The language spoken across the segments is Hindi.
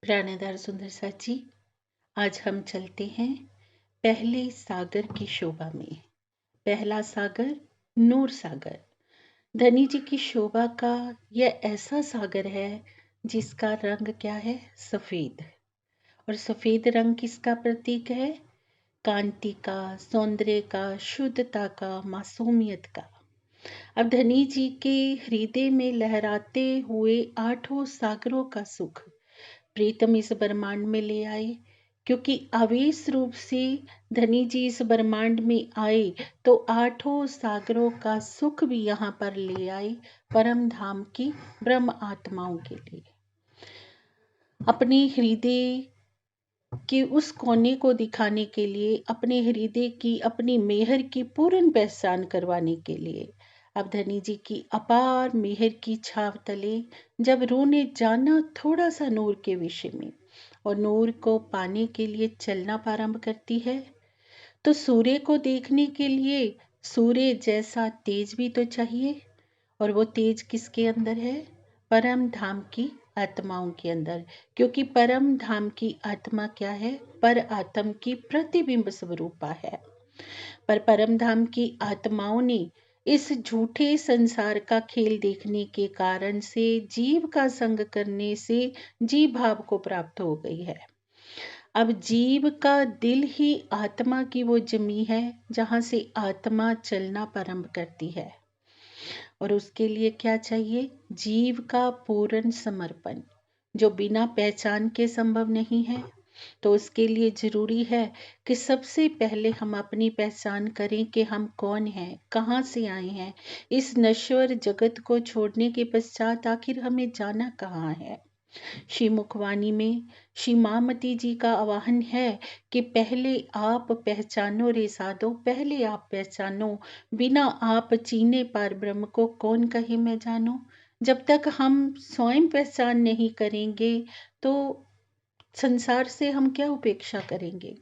प्राणेदार सुंदर साची, आज हम चलते हैं पहले सागर की शोभा में। पहला सागर नूर सागर। धनी जी की शोभा का यह ऐसा सागर है जिसका रंग क्या है? सफेद। और सफेद रंग किसका प्रतीक है? कांति का, सौंदर्य का, शुद्धता का, मासूमियत का। अब धनी जी के हृदय में लहराते हुए आठों सागरों का सुख प्रीतम इस ब्रह्मांड में ले आए, क्योंकि आवेश रूप से धनी जी इस ब्रह्मांड में आए तो आठों सागरों का सुख भी यहाँ पर ले आए परम धाम की ब्रह्म आत्माओं के लिए। अपने हृदय के उस कोने को दिखाने के लिए, अपने हृदय की, अपनी मेहर की पूर्ण पहचान करवाने के लिए। अब धनी जी की अपार मेहर की छाव तले जब रूह ने जाना थोड़ा सा नूर के विषय में और नूर को पाने के लिए चलना प्रारंभ करती है, तो सूर्य को देखने के लिए सूर्य जैसा तेज भी तो चाहिए। और वो तेज किसके अंदर है? परम धाम की आत्माओं के अंदर। क्योंकि परम धाम की आत्मा क्या है? पर आत्म की प्रतिबिंब स्वरूपा है। पर परम धाम की आत्माओं ने इस झूठे संसार का खेल देखने के कारण से, जीव का संग करने से जीव भाव को प्राप्त हो गई है। अब जीव का दिल ही आत्मा की वो जमी है जहां से आत्मा चलना प्रारंभ करती है। और उसके लिए क्या चाहिए? जीव का पूर्ण समर्पण, जो बिना पहचान के संभव नहीं है। तो उसके लिए जरूरी है कि सबसे पहले हम अपनी पहचान करें कि हम कौन हैं, कहाँ से आए हैं। इस नश्वर जगत को छोड़ने के पश्चात आखिर हमें जाना कहाँ है। श्री मुखवाणी में श्री मामती जी का आवाहन है कि पहले आप पहचानो रे साधो, पहले आप पहचानो, बिना आप चीने पार ब्रह्म को कौन कहे मैं जानो। जब तक हम स्वयं पहचान नहीं करेंगे तो संसार से हम क्या उपेक्षा करेंगे।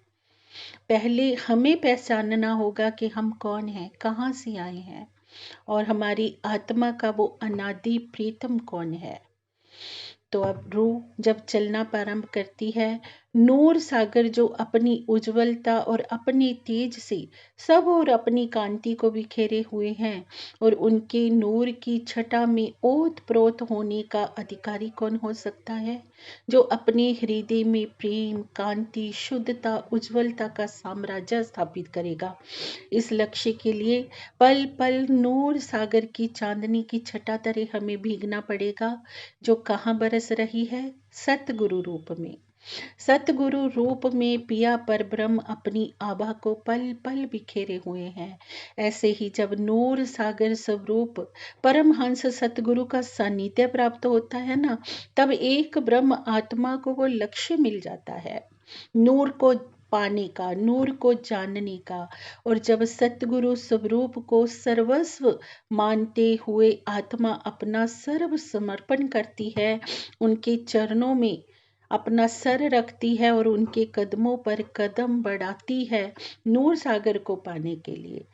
पहले हमें पहचानना होगा कि हम कौन हैं, कहाँ से आए हैं और हमारी आत्मा का वो अनादि प्रीतम कौन है। तो अब रूह जब चलना प्रारंभ करती है, नूर सागर जो अपनी उज्जवलता और अपने तेज से सब और अपनी कांति को बिखेरे हुए हैं, और उनके नूर की छटा में ओत प्रोत होने का अधिकारी कौन हो सकता है? जो अपने हृदय में प्रेम, कांति, शुद्धता, उज्जवलता का साम्राज्य स्थापित करेगा। इस लक्ष्य के लिए पल पल नूर सागर की चांदनी की छटा तरह हमें भीगना पड़ेगा, जो कहाँ बरस रही है? सतगुरु रूप में। सतगुरु रूप में पिया पर ब्रह्म अपनी आभा को पल पल बिखेरे हुए हैं। ऐसे ही जब नूर सागर स्वरूप परमहंस सतगुरु का सानिध्य प्राप्त होता है ना, तब एक ब्रह्म आत्मा को वो लक्ष्य मिल जाता है, नूर को पाने का, नूर को जानने का। और जब सतगुरु स्वरूप को सर्वस्व मानते हुए आत्मा अपना सर्व समर्पण करती है, उनके चरणों में अपना सर रखती है और उनके कदमों पर कदम बढ़ाती है नूर सागर को पाने के लिए,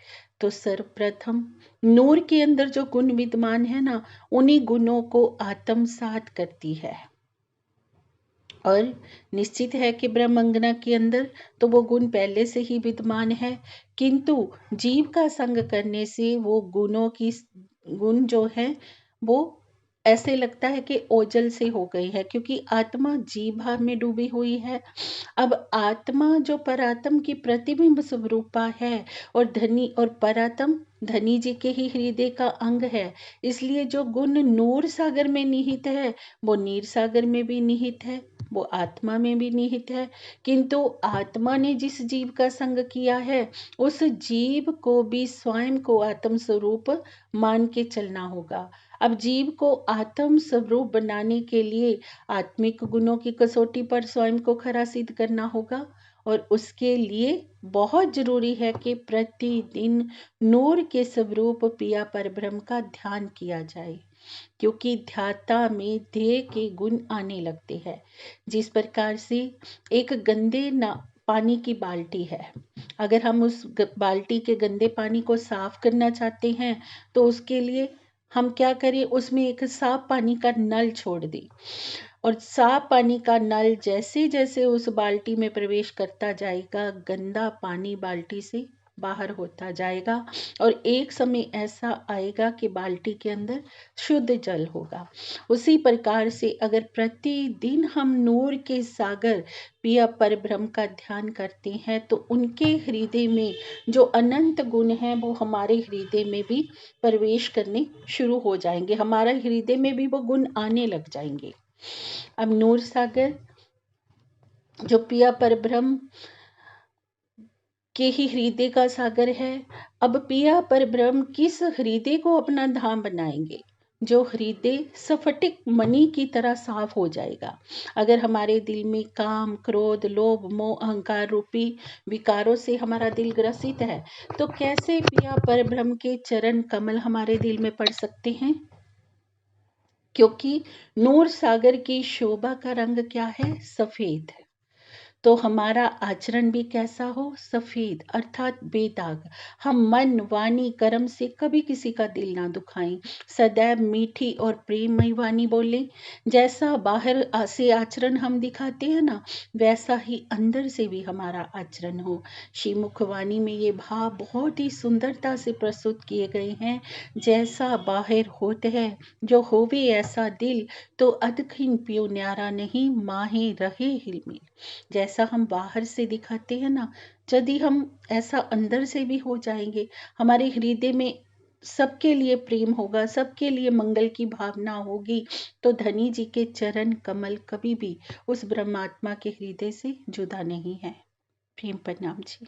तो सर्वप्रथम नूर के अंदर जो गुण विद्यमान है ना, उन्हीं गुणों को आत्मसात करती है। और निश्चित है कि ब्रह्मंगना के अंदर तो वो गुण पहले से ही विद्यमान है, किंतु जीव का संग करने से वो गुण जो है वो ऐसे लगता है कि ओझल से हो गई है, क्योंकि आत्मा जीव भाव में डूबी हुई है। अब आत्मा जो परात्म की प्रतिबिंब स्वरूपा है, और धनी और परात्म धनी जी के ही हृदय का अंग है, इसलिए जो गुण नूर सागर में निहित है वो नीर सागर में भी निहित है, वो आत्मा में भी निहित है। किंतु आत्मा ने जिस जीव का संग किया है, उस जीव को भी स्वयं को आत्म स्वरूप मान के चलना होगा। अब जीव को आत्म स्वरूप बनाने के लिए आत्मिक गुणों की कसौटी पर स्वयं को खरा सिद्ध करना होगा, और उसके लिए बहुत जरूरी है कि प्रतिदिन नूर के स्वरूप पिया परब्रह्म का ध्यान किया जाए, क्योंकि ध्याता में ध्येय के गुण आने लगते हैं। जिस प्रकार से एक गंदे पानी की बाल्टी है, अगर हम उस बाल्टी के गंदे पानी को साफ करना चाहते हैं तो उसके लिए हम क्या करें? उसमें एक साफ पानी का नल छोड़ दें, और साफ पानी का नल जैसे जैसे उस बाल्टी में प्रवेश करता जाएगा, गंदा पानी बाल्टी से बाहर होता जाएगा और एक समय ऐसा आएगा कि बाल्टी के अंदर शुद्ध जल होगा। उसी प्रकार से अगर प्रतिदिन हम नूर के सागर पिया परब्रह्म का ध्यान करते हैं तो उनके हृदय में जो अनंत गुण हैं वो हमारे हृदय में भी प्रवेश करने शुरू हो जाएंगे, हमारा हृदय में भी वो गुण आने लग जाएंगे। अब नूर सागर जो पिया परब्रह्म के ही हृदय का सागर है, अब पिया परब्रह्म किस हृदय को अपना धाम बनाएंगे? जो हृदय स्फटिक मणि की तरह साफ हो जाएगा। अगर हमारे दिल में काम, क्रोध, लोभ, मोह, अहंकार रूपी विकारों से हमारा दिल ग्रसित है तो कैसे पिया परब्रह्म के चरण कमल हमारे दिल में पड़ सकते हैं? क्योंकि नूर सागर की शोभा का रंग क्या है? सफेद है। तो हमारा आचरण भी कैसा हो? सफेद, अर्थात बेदाग। हम मन, वाणी, कर्म से कभी किसी का दिल ना दुखाएं, सदैव मीठी और प्रेममयी वाणी बोलें। जैसा बाहर से आचरण हम दिखाते हैं ना, वैसा ही अंदर से भी हमारा आचरण हो। श्रीमुख वाणी में ये भाव बहुत ही सुंदरता से प्रस्तुत किए गए हैं। जैसा बाहर होते है जो होवे ऐसा दिल, तो अदखिन पियो न्यारा नहीं, माहे रहे हिलमिल। जैसा हम बाहर से दिखाते हैं ना, यदि हम ऐसा अंदर से भी हो जाएंगे, हमारे हृदय में सबके लिए प्रेम होगा, सबके लिए मंगल की भावना होगी, तो धनी जी के चरण कमल कभी भी उस ब्रह्मात्मा के हृदय से जुदा नहीं है। प्रेम प्रणाम जी।